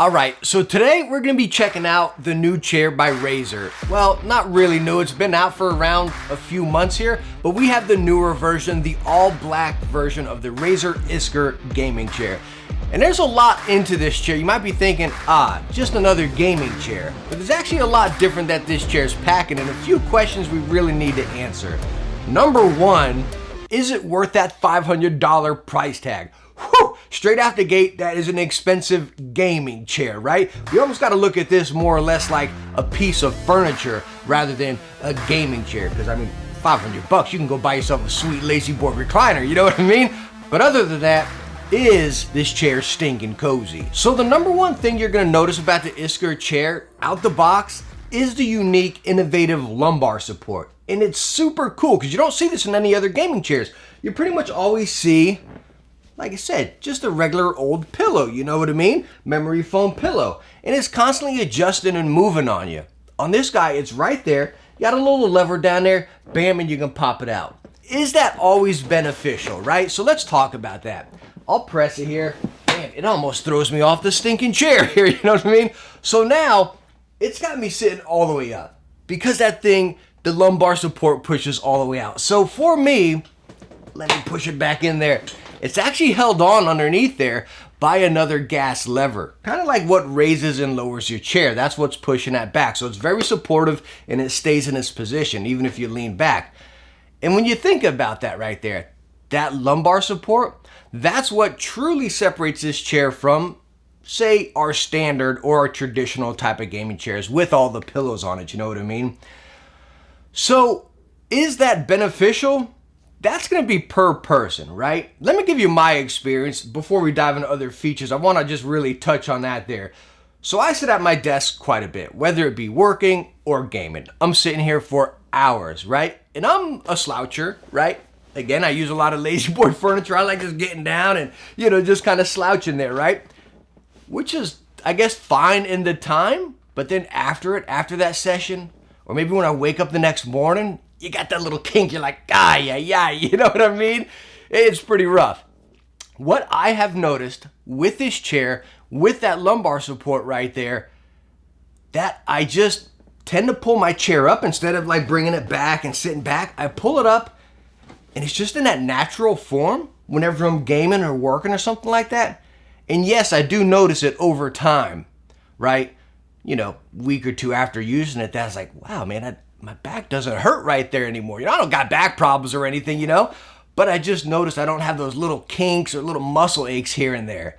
Alright, so today we're going to be checking out the new chair by Razer. Well, not really new, it's been out for around a few months here, but we have the newer version, the all-black version of the Razer Iskur Gaming Chair. And there's a lot into this chair. You might be thinking, just another gaming chair. But there's actually a lot different that this chair is packing and a few questions we really need to answer. Number one, is it worth that $500 price tag? Whew, straight out the gate, that is an expensive gaming chair, right? We almost got to look at this more or less like a piece of furniture rather than a gaming chair. Because I mean, $500, you can go buy yourself a sweet lazy boy recliner, you know what I mean? But other than that, is this chair stinking cozy? So the number one thing you're going to notice about the Iskur chair out the box is the unique, innovative lumbar support. And it's super cool because you don't see this in any other gaming chairs. You pretty much always see, like I said, just a regular old pillow, you know what I mean? Memory foam pillow. And it's constantly adjusting and moving on you. On this guy, it's right there. You got a little lever down there, bam, and you can pop it out. Is that always beneficial, right? So let's talk about that. I'll press it here. Man, it almost throws me off the stinking chair here, you know what I mean? So now, it's got me sitting all the way up. Because that thing, the lumbar support pushes all the way out. So for me, let me push it back in there. It's actually held on underneath there by another gas lever. Kind of like what raises and lowers your chair. That's what's pushing that back. So it's very supportive and it stays in its position even if you lean back. And when you think about that right there, that lumbar support, that's what truly separates this chair from, say, our standard or our traditional type of gaming chairs with all the pillows on it, you know what I mean? So, is that beneficial? That's going to be per person, right? Let me give you my experience before we dive into other features. I want to just really touch on that there. So I sit at my desk quite a bit, whether it be working or gaming. I'm sitting here for hours, right? And I'm a sloucher, right? Again, I use a lot of lazy boy furniture. I like just getting down and, just kind of slouching there, right? Which is, I guess, fine in the time, but then after that session, or maybe when I wake up the next morning, you got that little kink. You're like, yeah, you know what I mean? It's pretty rough. What I have noticed with this chair, with that lumbar support right there, that I just tend to pull my chair up instead of like bringing it back and sitting back. I pull it up and it's just in that natural form whenever I'm gaming or working or something like that. And yes, I do notice it over time, right? Week or two after using it, that's like, wow, man, my back doesn't hurt right there anymore. I don't got back problems or anything, but I just noticed I don't have those little kinks or little muscle aches here and there,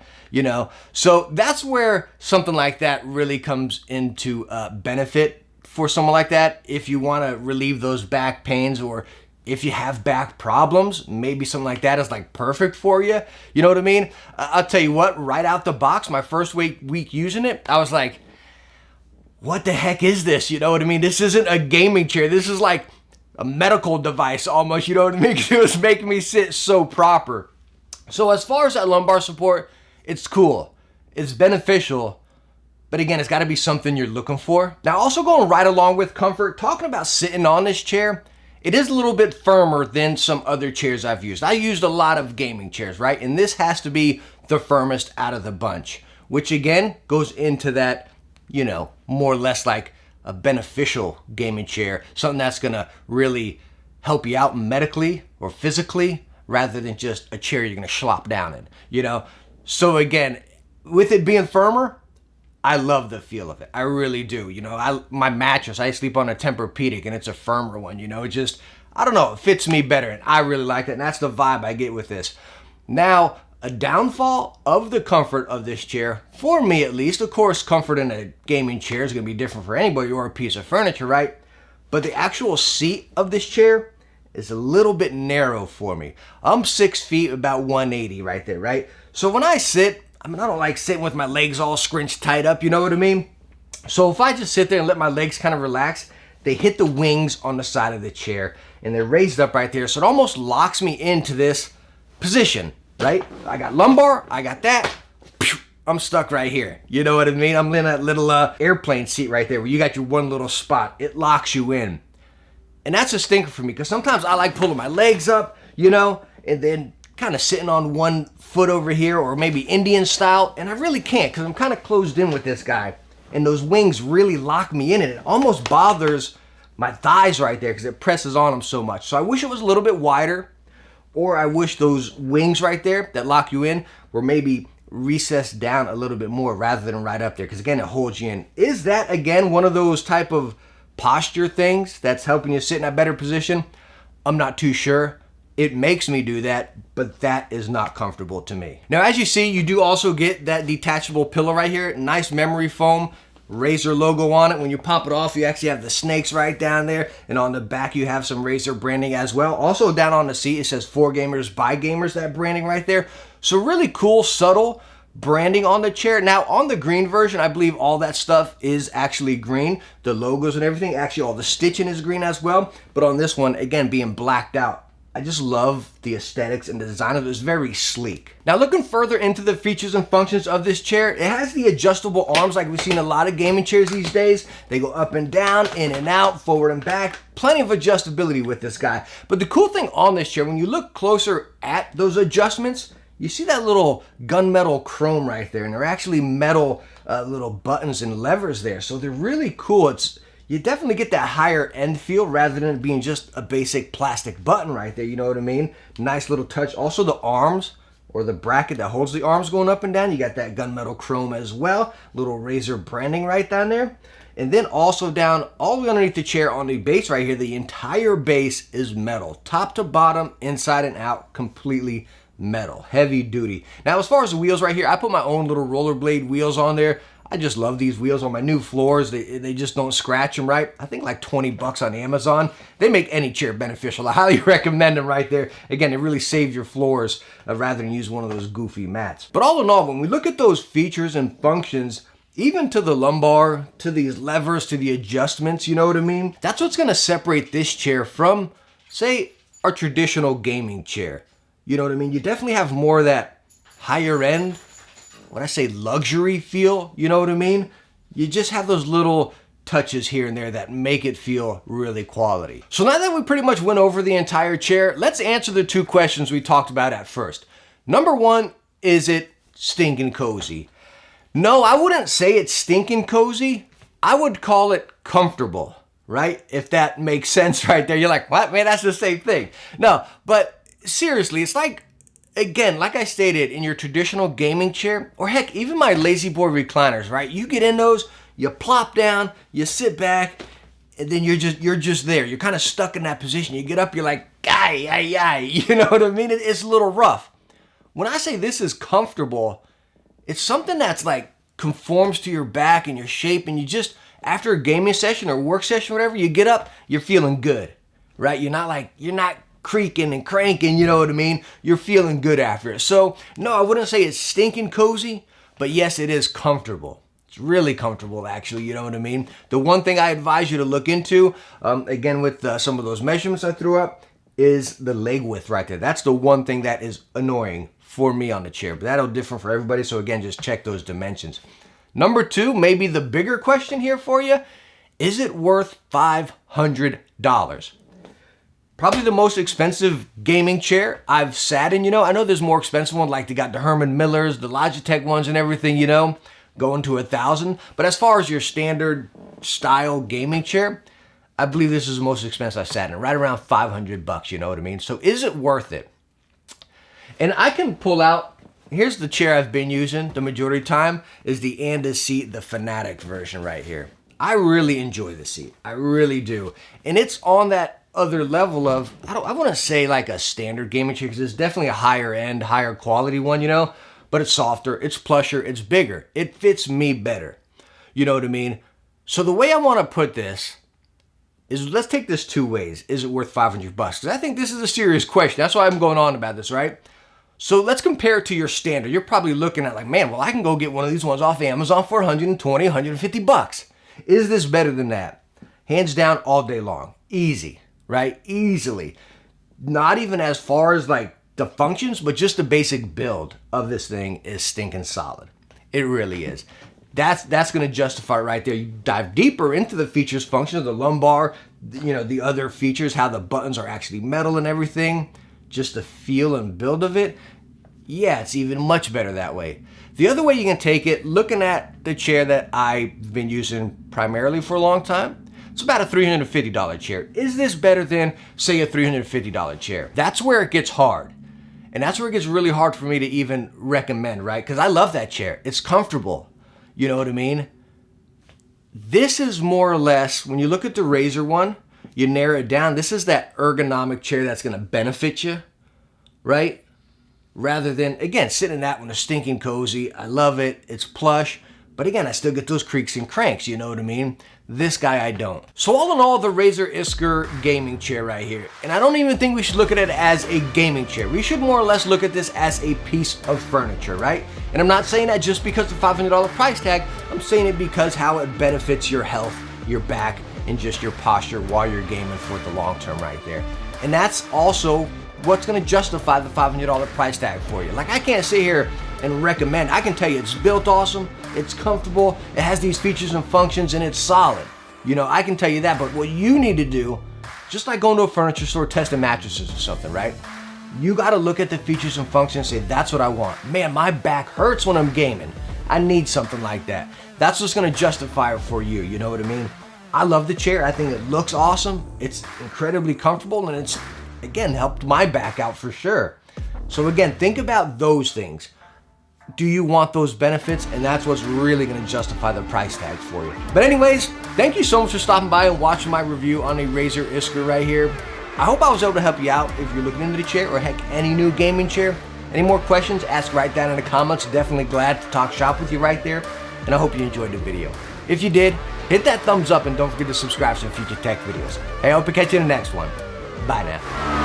So that's where something like that really comes into benefit for someone like that. If you want to relieve those back pains or if you have back problems, maybe something like that is like perfect for you. You know what I mean? I'll tell you what, right out the box, my first week using it, I was like, what the heck is this? You know what I mean? This isn't a gaming chair. This is like a medical device almost, you know what I mean? It was making me sit so proper. So as far as that lumbar support, it's cool. It's beneficial. But again, it's got to be something you're looking for. Now, also going right along with comfort, talking about sitting on this chair, it is a little bit firmer than some other chairs I've used. I used a lot of gaming chairs, right? And this has to be the firmest out of the bunch, which again goes into that, more or less like a beneficial gaming chair, something that's gonna really help you out medically or physically rather than just a chair you're gonna slop down in, So again, with it being firmer, I love the feel of it. I really do. My mattress, I sleep on a Tempur-Pedic and it's a firmer one, it just, I don't know, it fits me better and I really like it and that's the vibe I get with this. Now, a downfall of the comfort of this chair, for me at least, of course, comfort in a gaming chair is going to be different for anybody or a piece of furniture, right? But the actual seat of this chair is a little bit narrow for me. I'm 6 feet, about 180 right there, right? So when I sit, I don't like sitting with my legs all scrunched tight up, you know what I mean? So if I just sit there and let my legs kind of relax, they hit the wings on the side of the chair and they're raised up right there. So it almost locks me into this position. Right? I got lumbar, I got that. I'm stuck right here. You know what I mean? I'm in that little airplane seat right there where you got your one little spot. It locks you in. And that's a stinker for me because sometimes I like pulling my legs up, and then kind of sitting on one foot over here, or maybe Indian style, and I really can't because I'm kind of closed in with this guy, and those wings really lock me in, and it almost bothers my thighs right there because it presses on them so much. So I wish it was a little bit wider, or I wish those wings right there that lock you in were maybe recessed down a little bit more rather than right up there, because again, it holds you in. Is that, again, one of those type of posture things that's helping you sit in a better position? I'm not too sure. It makes me do that, but that is not comfortable to me. Now, as you see, you do also get that detachable pillow right here. Nice memory foam, Razer logo on it. When you pop it off, you actually have the snakes right down there, and on the back you have some Razer branding as well. Also down on the seat, it says for gamers by gamers, that branding right there. So really cool, subtle branding on the chair. Now on the green version, I believe all that stuff is actually green. The logos and everything, actually all the stitching is green as well. But on this one, again, being blacked out, I just love the aesthetics and the design of it. It's very sleek. Now looking further into the features and functions of this chair, it has the adjustable arms like we've seen a lot of gaming chairs these days. They go up and down, in and out, forward and back. Plenty of adjustability with this guy. But the cool thing on this chair, when you look closer at those adjustments, you see that little gunmetal chrome right there, and they're actually metal little buttons and levers there. So they're really cool. You definitely get that higher end feel rather than it being just a basic plastic button right there, you know what I mean? Nice little touch. Also the arms, or the bracket that holds the arms going up and down, you got that gunmetal chrome as well. Little Razer branding right down there. And then also down all the way underneath the chair on the base right here, the entire base is metal. Top to bottom, inside and out, completely metal. Heavy duty. Now as far as the wheels right here, I put my own little rollerblade wheels on there. I just love these wheels on my new floors. They just don't scratch them right. I think like 20 bucks on Amazon. They make any chair beneficial. I highly recommend them right there. Again, it really saves your floors rather than use one of those goofy mats. But all in all, when we look at those features and functions, even to the lumbar, to these levers, to the adjustments, you know what I mean? That's what's gonna separate this chair from, say, our traditional gaming chair. You know what I mean? You definitely have more of that higher end, when I say luxury feel, you know what I mean? You just have those little touches here and there that make it feel really quality. So now that we pretty much went over the entire chair, let's answer the two questions we talked about at first. Number one, is it stinking cozy? No, I wouldn't say it's stinking cozy. I would call it comfortable, right? If that makes sense right there. You're like, what, man, that's the same thing. No, but seriously, it's like, again, like I stated, in your traditional gaming chair, or heck, even my lazy boy recliners, right? You get in those, you plop down, you sit back, and then you're just there. You're kind of stuck in that position. You get up, you're like, ay, ay, ay. You know what I mean? It's a little rough. When I say this is comfortable, it's something that's like conforms to your back and your shape, and you just, after a gaming session or work session, whatever, you get up, you're feeling good, right? You're not creaking and cranking, you know what I mean? You're feeling good after it. So no, I wouldn't say it's stinking cozy, but yes, it is comfortable. It's really comfortable actually, you know what I mean? The one thing I advise you to look into, again with some of those measurements I threw up, is the leg width right there. That's the one thing that is annoying for me on the chair, but that'll differ for everybody. So again, just check those dimensions. Number two, maybe the bigger question here for you, is it worth $500? Probably the most expensive gaming chair I've sat in, you know. I know there's more expensive ones, like they got the Herman Millers, the Logitech ones and everything, you know, going to $1,000. But as far as your standard style gaming chair, I believe this is the most expensive I've sat in, right around 500 bucks, you know what I mean? So is it worth it? And I can pull out, here's the chair I've been using the majority of the time, is the Anda seat, the Fanatic version right here. I really enjoy the seat, I really do. And it's on that other level of, I want to say like a standard gaming chair, because it's definitely a higher end, higher quality one, you know, but it's softer, it's plusher, it's bigger. It fits me better. You know what I mean? So the way I want to put this is, let's take this two ways. Is it worth 500 bucks? Because I think this is a serious question. That's why I'm going on about this, right? So let's compare it to your standard. You're probably looking at like, man, well, I can go get one of these ones off Amazon for 120, 150 bucks. Is this better than that? Hands down, all day long. Easy. Right? Easily. Not even as far as like the functions, but just the basic build of this thing is stinking solid. It really is. That's going to justify it right there. You dive deeper into the features, functions, the lumbar, you know, the other features, how the buttons are actually metal and everything. just the feel and build of it, yeah, it's even much better that way. The other way you can take it, looking at the chair that I've been using primarily for a long time, it's about a $350 chair. Is this better than, say, a $350 chair? That's where it gets hard. And that's where it gets really hard for me to even recommend, right? Because I love that chair. It's comfortable. You know what I mean? This is more or less, when you look at the Razer one, you narrow it down, this is that ergonomic chair that's gonna benefit you, right? Rather than, again, sitting in that one is stinking cozy. I love it, it's plush, but again, I still get those creaks and cranks, you know what I mean? This guy, I don't. So all in all, the Razer Iskur Gaming Chair right here. And I don't even think we should look at it as a gaming chair. We should more or less look at this as a piece of furniture, right? And I'm not saying that just because of the $500 price tag. I'm saying it because how it benefits your health, your back, and just your posture while you're gaming for the long term right there. And that's also what's gonna justify the $500 price tag for you. Like, I can't sit here and recommend. I can tell you it's built awesome, it's comfortable, it has these features and functions, and it's solid. You know, I can tell you that, but what you need to do, just like going to a furniture store testing mattresses or something, right? You gotta look at the features and functions and say, that's what I want. Man, my back hurts when I'm gaming. I need something like that. That's what's gonna justify it for you, you know what I mean? I love the chair, I think it looks awesome, it's incredibly comfortable, and it's, again, helped my back out for sure. So again, think about those things. Do you want those benefits? And that's what's really gonna justify the price tag for you. But anyways, thank you so much for stopping by and watching my review on a Razer Iskur right here. I hope I was able to help you out if you're looking into the chair or heck, any new gaming chair. Any more questions, ask right down in the comments. Definitely glad to talk shop with you right there. And I hope you enjoyed the video. If you did, hit that thumbs up and don't forget to subscribe for future tech videos. Hey, I hope to catch you in the next one. Bye now.